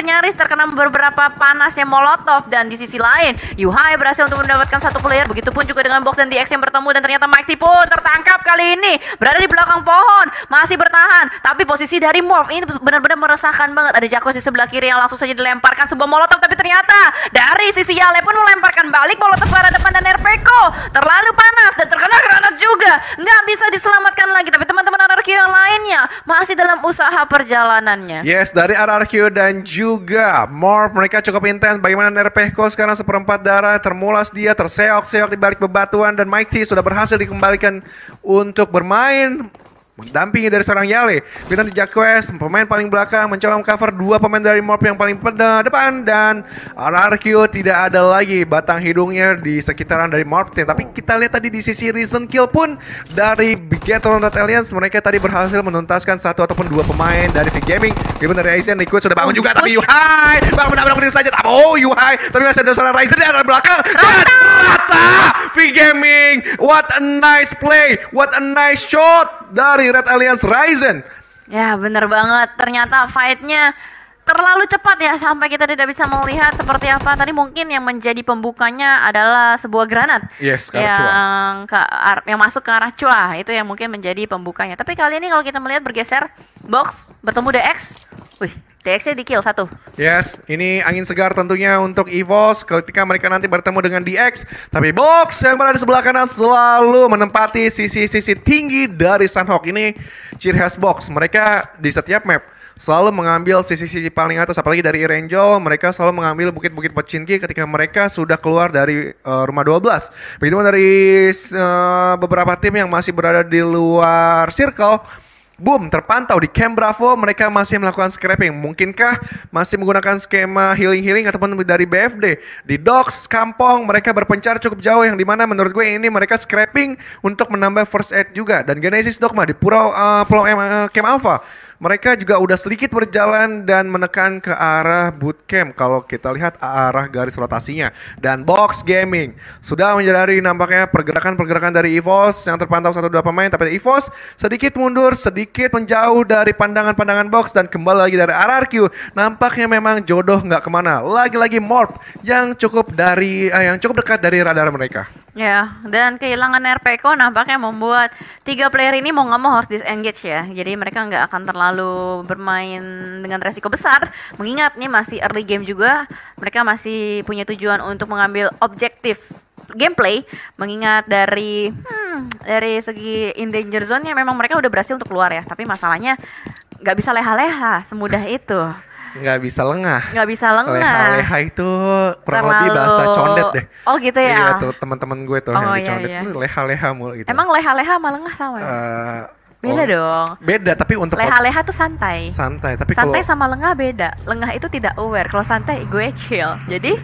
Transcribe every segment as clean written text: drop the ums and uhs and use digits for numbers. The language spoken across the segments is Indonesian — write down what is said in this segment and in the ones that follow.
nyaris terkena beberapa panasnya molotov. Dan di sisi lain, Yuhai berhasil untuk mendapatkan satu player. Begitupun juga dengan Box dan DX yang bertemu. Dan ternyata Mighty pun tertangkap kali ini, berada di belakang pohon, masih bertahan. Tapi posisi dari Morph ini benar-benar meresahkan banget. Ada Jakos di sebelah kiri yang langsung saja dilemparkan sebuah molotov. Tapi ternyata dari sisi Yale pun melemparkan balik molotov ke arah depan. Dan RPko terlalu panas dan terkena granat juga, nggak bisa diselamatkan lagi. Tapi teman-teman RRQ yang lainnya masih dalam usaha perjalanannya. Yes, dari RRQ dan juga Morph, mereka cukup intens. Bagaimana RPko sekarang seperempat darah, termulas dia, terseok-seok di balik bebatuan. Dan Mighty sudah berhasil dikembalikan untuk bermain mendampingi dari seorang Yale. Bintang di Jaquest, pemain paling belakang, mencoba mengcover dua pemain dari Morph yang paling depan. Dan RRQ tidak ada lagi batang hidungnya di sekitaran dari Morph. Tapi kita lihat tadi di sisi recent kill pun dari Bigetron Alliance, mereka tadi berhasil menuntaskan satu ataupun dua pemain dari Big Gaming. Even dari Aizen, Liquid sudah bangun juga. Tapi Yuhai bangun saja. Yuhai, tapi masih ada seorang Ryzen di arah belakang. Dan rata Big Gaming. What a nice play, what a nice shot dari Red Alliance Ryzen. Ya bener banget, ternyata fightnya terlalu cepat ya sampai kita tidak bisa melihat seperti apa. Tadi mungkin yang menjadi pembukanya adalah sebuah granat. Yes, ke arah yang masuk ke arah Chua. Itu yang mungkin menjadi pembukanya. Tapi kali ini kalau kita melihat bergeser, Box bertemu DX. Wih, DX-nya di kill satu. Yes, ini angin segar tentunya untuk EVOS ketika mereka nanti bertemu dengan DX. Tapi Box yang berada di sebelah kanan selalu menempati sisi-sisi tinggi dari Sunhawk. Ini ciri khas Box. Mereka di setiap map selalu mengambil sisi-sisi paling atas. Apalagi dari Irangel, mereka selalu mengambil bukit-bukit Pochinki ketika mereka sudah keluar dari rumah 12. Begitu dari beberapa tim yang masih berada di luar circle. Boom, terpantau di Camp Bravo mereka masih melakukan scrapping. Mungkinkah masih menggunakan skema healing ataupun dari BFD. Di Docks, Kampong mereka berpencar cukup jauh, yang dimana menurut gue ini mereka scrapping untuk menambah first aid juga. Dan Genesis Dogma di Pulau Camp Alpha, mereka juga udah sedikit berjalan dan menekan ke arah bootcamp kalau kita lihat arah garis rotasinya. Dan Box Gaming sudah menyadari nampaknya pergerakan-pergerakan dari EVOS yang terpantau 1-2 pemain. Tapi EVOS sedikit mundur, sedikit menjauh dari pandangan-pandangan Box. Dan kembali lagi dari RRQ, nampaknya memang jodoh nggak kemana. Lagi-lagi Morph yang cukup dekat dari radar mereka. Ya, dan kehilangan RPko nampaknya membuat tiga player ini mau nggak mau harus disengage ya. Jadi mereka nggak akan terlalu bermain dengan resiko besar. Mengingat nih masih early game juga, mereka masih punya tujuan untuk mengambil objektif gameplay. Mengingat dari segi in danger zone-nya memang mereka udah berhasil untuk keluar ya. Tapi masalahnya nggak bisa leha-leha semudah itu. Nggak bisa lengah. Leha-leha itu kurang lebih bahasa condet deh. Oh gitu ya. Iya tuh teman-teman gue tuh yang di condet. Leha-leha mulu gitu. Emang leha-leha sama lengah sama ya? Beda dong. Beda, tapi untuk leha-leha tuh santai. Tapi santai sama lengah beda. Lengah itu tidak aware. Kalau santai gue chill. Jadi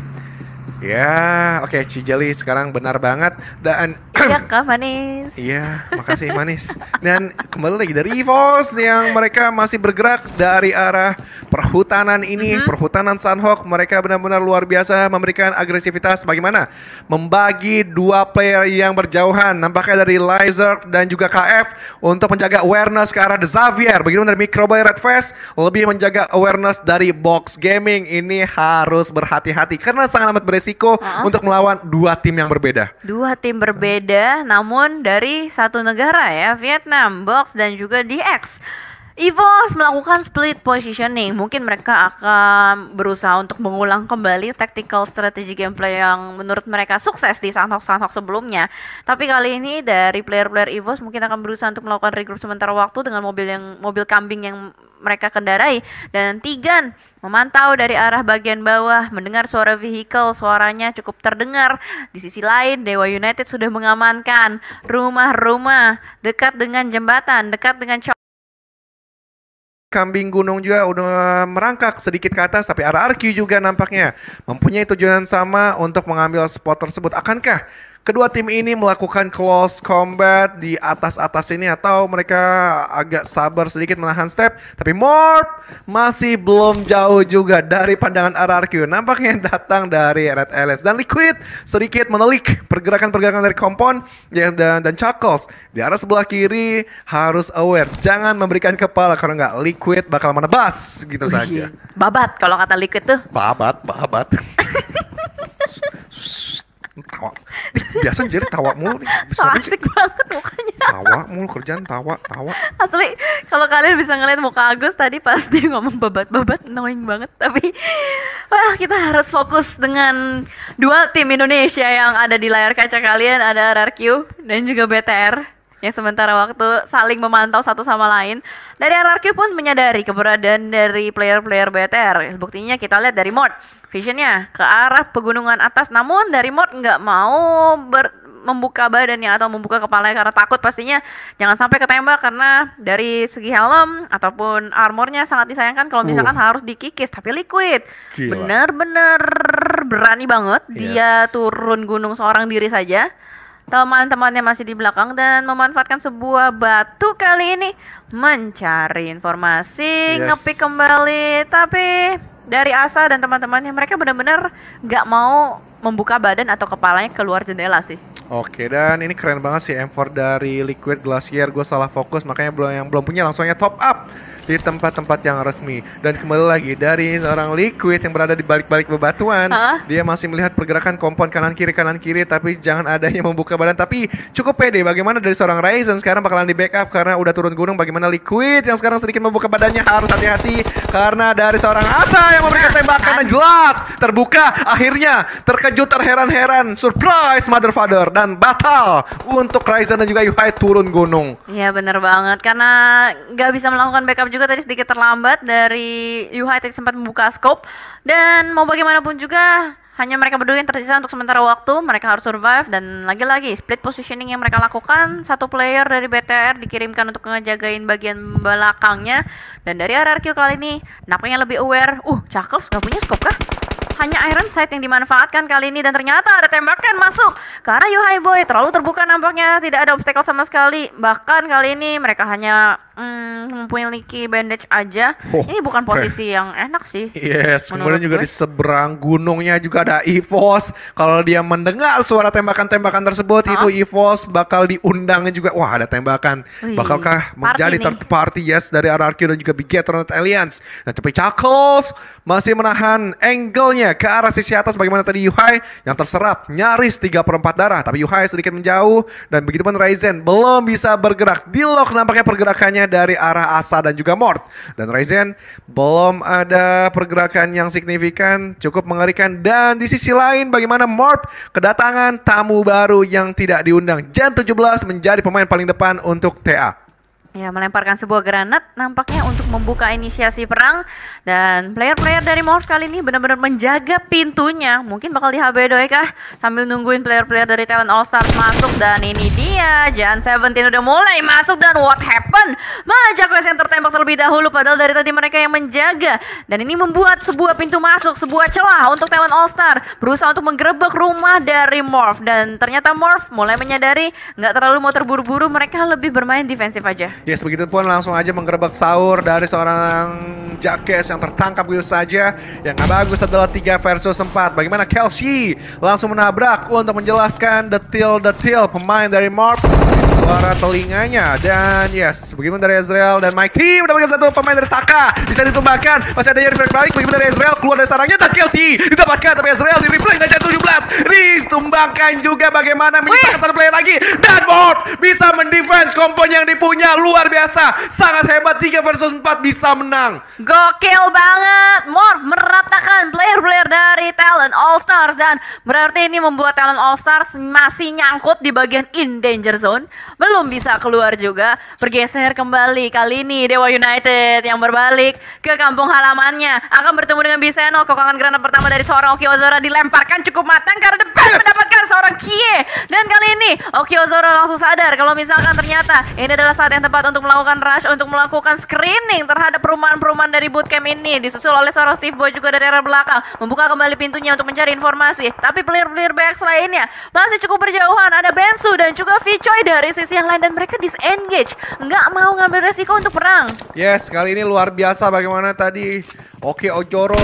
ya, oke, Cijali sekarang benar banget. Dan iya kak, manis. Iya, makasih manis. Dan kembali lagi dari EVOS yang mereka masih bergerak dari arah perhutanan ini, perhutanan Sunhawk. Mereka benar-benar luar biasa memberikan agresivitas. Bagaimana membagi dua player yang berjauhan, nampaknya dari Lizard dan juga KF untuk menjaga awareness ke arah The Xavier. Begitu dari Microboy Red Face lebih menjaga awareness dari Box Gaming. Ini harus berhati-hati karena sangat amat beresiko untuk melawan dua tim yang berbeda. Dua tim berbeda namun dari satu negara ya, Vietnam, Box dan juga DX. EVOS melakukan split positioning. Mungkin mereka akan berusaha untuk mengulang kembali tactical strategy gameplay yang menurut mereka sukses di Sunhawk sebelumnya. Tapi kali ini dari player-player EVOS mungkin akan berusaha untuk melakukan regroup sementara waktu dengan mobil kambing yang mereka kendarai. Dan Tigan memantau dari arah bagian bawah, mendengar suara vehicle, suaranya cukup terdengar. Di sisi lain, Dewa United sudah mengamankan rumah-rumah dekat dengan jembatan, dekat dengan Kambing gunung juga udah merangkak sedikit ke atas, tapi RRQ juga nampaknya mempunyai tujuan sama untuk mengambil spot tersebut. Akankah kedua tim ini melakukan close combat di atas-atas ini atau mereka agak sabar sedikit menahan step, tapi Morph masih belum jauh juga dari pandangan RRQ. Nampaknya datang dari Red Aliens dan Liquid sedikit menelik pergerakan-pergerakan dari Kompon ya, dan Chuckles di arah sebelah kiri harus aware, jangan memberikan kepala karena nggak Liquid bakal menebas gitu saja. Babat kalau kata Liquid tuh. Babat. Tawa. Biasa jadi tawa mulu nih. So asik banget mukanya. Tawa mulu kerjaan tawa. Asli kalau kalian bisa ngeliat muka Agus tadi pas dia ngomong babat annoying banget. Tapi wah, kita harus fokus dengan dua tim Indonesia yang ada di layar kaca kalian. Ada RRQ dan juga BTR yang sementara waktu saling memantau satu sama lain. Dari RRQ pun menyadari keberadaan dari player-player BTR. Buktinya kita lihat dari Mort, visionnya ke arah pegunungan atas. Namun dari Mort nggak mau membuka badannya atau membuka kepalanya karena takut pastinya jangan sampai ketembak, karena dari segi helm ataupun armornya sangat disayangkan kalau misalkan harus dikikis. Tapi Liquid bener-bener berani banget. Dia turun gunung seorang diri saja. Teman-temannya masih di belakang dan memanfaatkan sebuah batu kali ini mencari informasi, ngepick kembali. Tapi dari Asa dan teman-temannya, mereka benar-benar nggak mau membuka badan atau kepalanya keluar jendela sih. Oke, dan ini keren banget sih M4 dari Liquid Glacier. Gue salah fokus, makanya yang belum punya langsungnya top up di tempat-tempat yang resmi. Dan kembali lagi dari seorang Liquid yang berada di balik-balik bebatuan, dia masih melihat pergerakan Kompon kanan kiri, tapi jangan adanya membuka badan. Tapi cukup pede. Bagaimana dari seorang Ryzen sekarang bakalan di backup karena udah turun gunung. Bagaimana Liquid yang sekarang sedikit membuka badannya, harus hati-hati karena dari seorang Asa yang memberikan tembakan dan jelas terbuka. Akhirnya terkejut, terheran-heran, surprise mother father, dan batal untuk Ryzen dan juga Yuhai turun gunung. Iya bener banget, karena nggak bisa melakukan backup juga tadi, sedikit terlambat. Dari Yuhai tadi sempat membuka scope, dan mau bagaimanapun juga hanya mereka berdua yang tersisa untuk sementara waktu. Mereka harus survive, dan lagi-lagi split positioning yang mereka lakukan. Satu player dari BTR dikirimkan untuk ngejagain bagian belakangnya, dan dari RRQ kali ini nampaknya lebih aware. Chuckles nggak punya scope kah? Hanya Iron Sight yang dimanfaatkan kali ini, dan ternyata ada tembakan masuk karena Yuhai Boy terlalu terbuka nampaknya, tidak ada obstacle sama sekali. Bahkan kali ini mereka hanya memiliki bandage aja. Ini bukan posisi yang enak sih. Yes, kemudian juga di seberang gunungnya juga ada EVOS. Kalau dia mendengar suara tembakan-tembakan tersebut, itu EVOS bakal diundang juga. Wah, ada tembakan. Bakalkah menjadi third party? Yes, dari RRQ dan juga Big Eternal Alliance. Nah, tapi Chuckles masih menahan angle-nya ke arah sisi atas. Bagaimana tadi Yuhai yang terserap nyaris 3/4 darah, tapi Yuhai sedikit menjauh, dan begitu pun Ryzen belum bisa bergerak. Di lock nampaknya pergerakannya dari arah Asa dan juga Mort, dan Ryzen belum ada pergerakan yang signifikan, cukup mengerikan. Dan di sisi lain bagaimana Mort kedatangan tamu baru yang tidak diundang. Gen 17 menjadi pemain paling depan untuk TA. Ya, melemparkan sebuah granat nampaknya untuk membuka inisiasi perang. Dan player-player dari Morph kali ini benar-benar menjaga pintunya. Mungkin bakal di HB doi kah, sambil nungguin player-player dari Talent All Stars masuk. Dan ini dia, Jan 17 udah mulai masuk, dan what happened? Malah Jacques yang tertembak terlebih dahulu, padahal dari tadi mereka yang menjaga. Dan ini membuat sebuah pintu masuk, sebuah celah untuk Talent All Star berusaha untuk menggerebek rumah dari Morph. Dan ternyata Morph mulai menyadari nggak terlalu mau terburu-buru, mereka lebih bermain defensif aja. Yes, begitu pun langsung aja menggerebek sahur dari seorang Jacques yang tertangkap begitu saja. Yang gak bagus adalah 3 versus 4. Bagaimana Kelsey langsung menabrak untuk menjelaskan detil-detil pemain dari Morph, suara telinganya. Dan yes, begitu dari Ezreal dan Mikey mendapatkan satu pemain dari Taka, bisa ditumbangkan. Masih ada yang reflect balik, begitu dari Ezreal keluar dari sarangnya, dan Kelsey didapatkan, tapi Ezreal di replay dan 17 ditumbangkan juga. Bagaimana menyisakan satu player lagi, dan Morph bisa mendefense kompon yang dipunya. Luar biasa, sangat hebat. 3 versus 4 bisa menang. Gokil banget. Morph meratakan player-player dari Talent All Stars, dan berarti ini membuat Talent All Stars masih nyangkut di bagian in danger zone. belum bisa keluar juga. Bergeser kembali, kali ini Dewa United yang berbalik ke kampung halamannya akan bertemu dengan Biseno. Kokangan granat pertama dari seorang Oki Ozora dilemparkan cukup matang karena depan mendapatkan seorang Kie. Dan kali ini Oki Ozora langsung sadar kalau misalkan ternyata ini adalah saat yang tepat untuk melakukan rush, untuk melakukan screening terhadap perumahan-perumahan dari bootcamp ini. Disusul oleh seorang Steve Boy juga dari arah belakang, membuka kembali pintunya untuk mencari informasi. Tapi player-player BX lainnya masih cukup berjauhan. Ada Bensu dan juga Vicoy dari sisi yang lain dan mereka disengage, nggak mau ngambil resiko untuk perang. Yes, kali ini luar biasa bagaimana tadi Oki Ojoro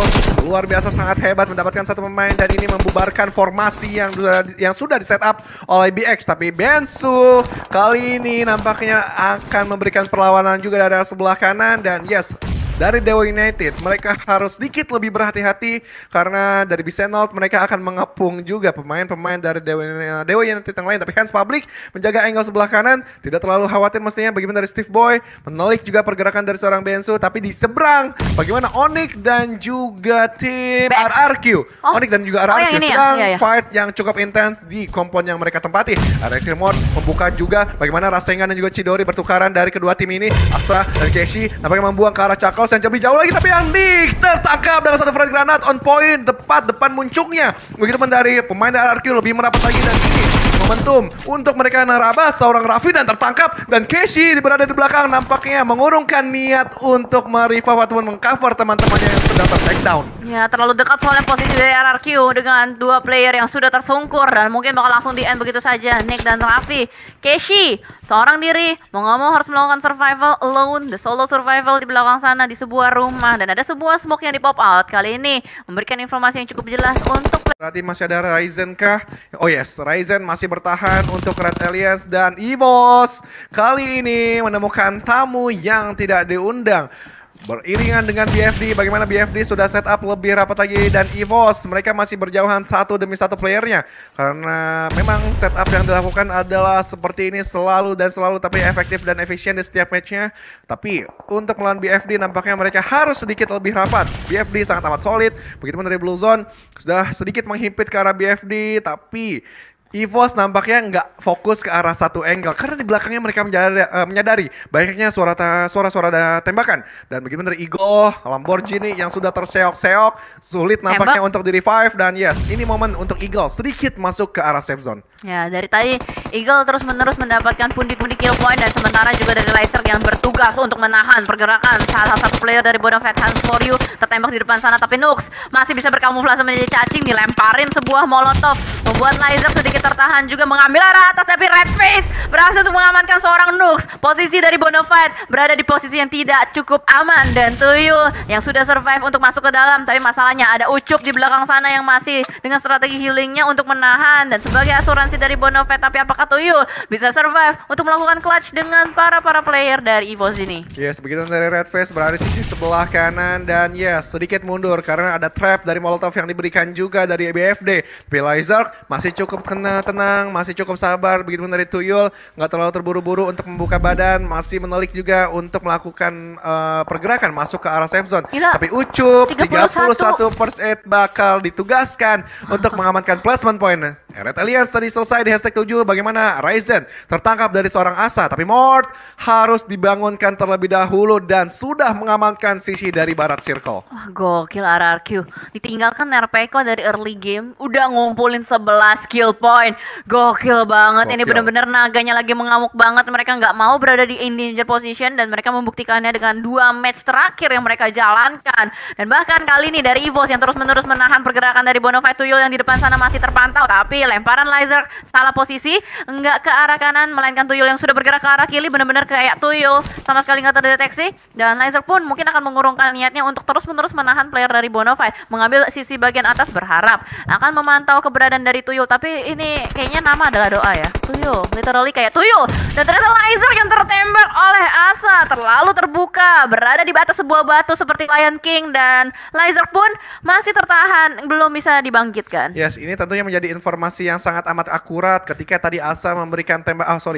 luar biasa sangat hebat mendapatkan satu pemain dan ini membubarkan formasi yang sudah di setup oleh BX. Tapi Bensu kali ini nampaknya akan memberikan perlawanan juga dari arah sebelah kanan dan yes, dari Dewa United mereka harus sedikit lebih berhati-hati karena dari Bisenol mereka akan mengepung juga pemain-pemain dari Dewa United yang lain. Tapi Hands Public menjaga angle sebelah kanan, tidak terlalu khawatir mestinya. Bagaimana dari Steve Boy menelik juga pergerakan dari seorang Bensu, tapi di seberang bagaimana Onyx dan juga tim RRQ. Onyx dan juga RRQ sedang fight yang cukup intens di kompon yang mereka tempati. RRQ Mod membuka juga bagaimana Rasengan dan juga Chidori bertukaran dari kedua tim ini. Astra dan Keshi nampaknya membuang ke arah Cakol yang lebih jauh lagi, tapi yang tertangkap dengan satu frag granat on point tepat depan muncungnya. Begitupun dari pemain RRQ lebih merapat lagi dan ini momentum untuk mereka nerabas seorang Raffi dan tertangkap dan Keshi berada di belakang nampaknya mengurungkan niat untuk merevive ataupun mengcover teman-temannya yang sedang ter-takedown. Ya, terlalu dekat soalnya posisi dari RRQ dengan dua player yang sudah tersungkur dan mungkin bakal langsung di end begitu saja. Nick dan Raffi. Keshi seorang diri mau nggak mau harus melakukan survival alone, the solo survival di belakang sana di sebuah rumah dan ada sebuah smoke yang di pop out. Kali ini memberikan informasi yang cukup jelas untuk berarti masih ada Ryzen kah? Oh yes, Ryzen masih bertahan untuk Red Alliance dan EVOS kali ini menemukan tamu yang tidak diundang. Beriringan dengan BFD, bagaimana BFD sudah setup lebih rapat lagi dan EVOS mereka masih berjauhan satu demi satu playernya karena memang setup yang dilakukan adalah seperti ini selalu tapi efektif dan efisien di setiap matchnya. Tapi untuk melawan BFD nampaknya mereka harus sedikit lebih rapat. BFD sangat amat solid, begitu dari Blue Zone sudah sedikit menghimpit ke arah BFD tapi EVOS nampaknya nggak fokus ke arah satu angle karena di belakangnya mereka menyadari banyaknya suara-suara tembakan dan begitu dari Eagle, Lamborghini yang sudah terseok-seok sulit nampaknya untuk di revive dan yes ini momen untuk Eagle sedikit masuk ke arah safe zone. Ya dari tadi Eagle terus-menerus mendapatkan pundi-pundi kill point dan sementara juga dari Laser yang bertugas untuk menahan pergerakan salah satu player dari Bonafide. Hands for you tertembak di depan sana tapi Nux masih bisa berkamuflase menjadi cacing, dilemparin sebuah molotov membuat Laser sedikit tertahan juga mengambil arah atas tapi Red Face berhasil untuk mengamankan seorang Nux. Posisi dari Bonafide berada di posisi yang tidak cukup aman dan Tuyul yang sudah survive untuk masuk ke dalam tapi masalahnya ada Ucup di belakang sana yang masih dengan strategi healingnya untuk menahan dan sebagai asuransi dari Bonafide. Tapi apakah Tuyul bisa survive untuk melakukan clutch dengan para player dari EVOS ini? Yes, begitu dari Red Face berada di sisi sebelah kanan dan yes sedikit mundur karena ada trap dari Molotov yang diberikan juga dari BFD. Tapi Laser masih cukup tenang, masih cukup sabar. Begitu dari Tuyul nggak terlalu terburu-buru untuk membuka badan, masih menelik juga untuk melakukan pergerakan masuk ke arah safe zone. Gila. Tapi Ucup 31 first aid bakal ditugaskan untuk mengamankan placement point. Red Alliance tadi selesai di hashtag 7. Bagaimana Ryzen tertangkap dari seorang Asa tapi Mort harus dibangunkan terlebih dahulu dan sudah mengamankan sisi dari barat circle. Wah, gokil RRQ. Ditinggalkan Nerpeko dari early game udah ngumpulin 11 kill point. Gokil banget. Ini benar-benar naganya lagi mengamuk banget. Mereka nggak mau berada di danger position dan mereka membuktikannya dengan 2 match terakhir yang mereka jalankan. Dan bahkan kali ini dari EVOS yang terus-menerus menahan pergerakan dari Bonafide. Tuyul yang di depan sana masih terpantau tapi lemparan Laser salah posisi, nggak ke arah kanan melainkan Tuyul yang sudah bergerak ke arah kiri. Benar-benar kayak Tuyul sama sekali nggak terdeteksi dan Laser pun mungkin akan mengurungkan niatnya untuk terus-menerus menahan player dari Bonafide, mengambil sisi bagian atas berharap akan memantau keberadaan dari Tuyul. Tapi ini kayaknya nama adalah doa ya. Tuyul, literally kayak Tuyul. Dan ternyata Laser yang tertembak oleh Asa terlalu terbuka, berada di batas sebuah batu seperti Lion King dan Laser pun masih tertahan, belum bisa dibangkitkan. Yes, ini tentunya menjadi informasi yang sangat amat akurat ketika tadi Asa memberikan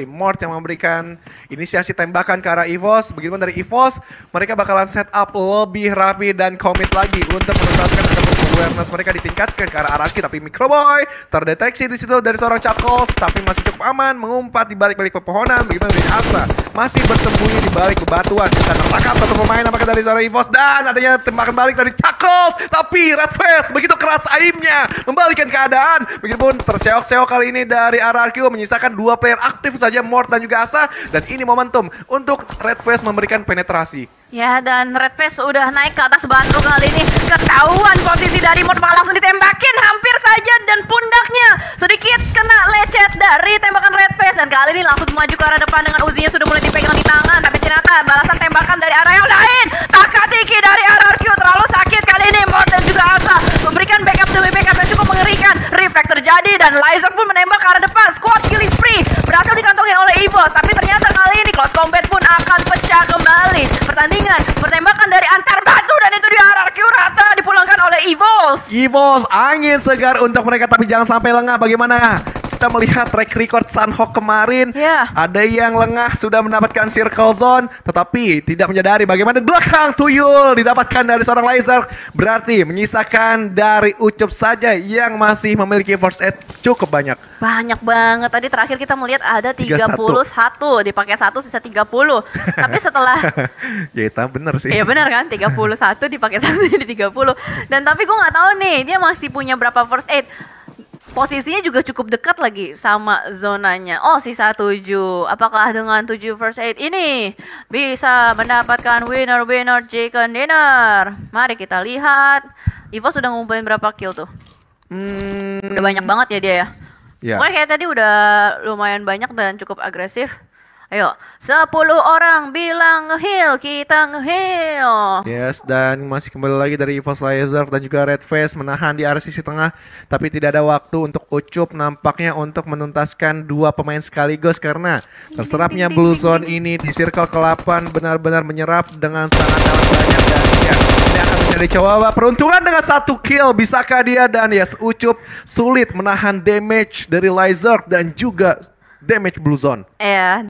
Mort yang memberikan inisiasi tembakan ke arah EVOS. Begitu dari EVOS, mereka bakalan set up lebih rapi dan komit lagi untuk menuntaskan ataupun awareness mereka ditingkatkan ke arah Araki, tapi Microboy terdeteksi di situ dari seorang Chuckles, tapi masih cukup aman mengumpat di balik-balik pepohonan. Begitu dari Asa masih bersembunyi di balik bebatuan. Kita tertangkap satu pemain apakah dari seorang EVOS, dan adanya tembakan balik dari Chuckles, tapi Red Face begitu keras aimnya membalikan keadaan. Begitupun terseok-seok kali ini dari RRQ, menyisakan 2 player aktif saja, Mort dan juga Asa, dan ini momentum untuk Red Face memberikan penetrasi. Ya, dan Red Face udah naik ke atas batu kali ini. Ketahuan posisi dari Mort, malah langsung ditembakin hampir saja, dan pundaknya sedikit kena lecet dari tembakan Red Face, dan kali ini langsung maju ke arah depan dengan Uzinya sudah mulai dipegang di tangan, tapi ternyata balasan tembakan dari arah yang lain. Takatiki dari RRQ terlalu sakit kali ini. Mort dan juga Asa memberikan backup demi backup yang cukup mengerikan. Reflect terjadi dan Lizer pun menembak ke arah depan. Squad killing spree berhasil dikantongin oleh EVOS, tapi ternyata kali ini close combat pun akan pecah kembali. Pertandingan pertembakan dari antar batu, dan itu di RRQ rata dipulangkan oleh EVOS. EVOS angin segar untuk mereka, tapi jangan sampai lengah. Bagaimana kita melihat track record Sunhawk kemarin? Ada yang lengah sudah mendapatkan circle zone, tetapi tidak menyadari bagaimana di belakang tuyul didapatkan dari seorang laser. Berarti menyisakan dari Ucup saja yang masih memiliki first aid cukup banyak. Banyak banget. Tadi terakhir kita melihat ada 31, dipakai 1 sisa 30. Tapi setelah ya itu bener sih. iya bener kan, 31 dipakai 1 jadi 30. Dan tapi gue nggak tahu nih dia masih punya berapa first aid. Posisinya juga cukup dekat lagi sama zonanya. Oh, sisa 7. Apakah dengan 7 first aid ini bisa mendapatkan winner chicken dinner? Mari kita lihat. Ivo sudah ngumpulin berapa kill tuh? Udah banyak banget ya dia ya. Pokoknya kayak tadi udah lumayan banyak dan cukup agresif. Ayo, 10 orang bilang nge-heal, kita nge-heal. Yes, dan masih kembali lagi dari EVOS Laser dan juga Red Face menahan di area sisi tengah. Tapi tidak ada waktu untuk Ucup nampaknya untuk menuntaskan 2 pemain sekaligus, karena terserapnya Blue Zone ini di circle ke-8 benar-benar menyerap dengan sangat banyak. Dan ya, ini akan menjadi coba peruntungan dengan 1 kill. Bisakah dia? Dan yes, Ucup sulit menahan damage dari Laser dan juga damage Blue Zone. Iya,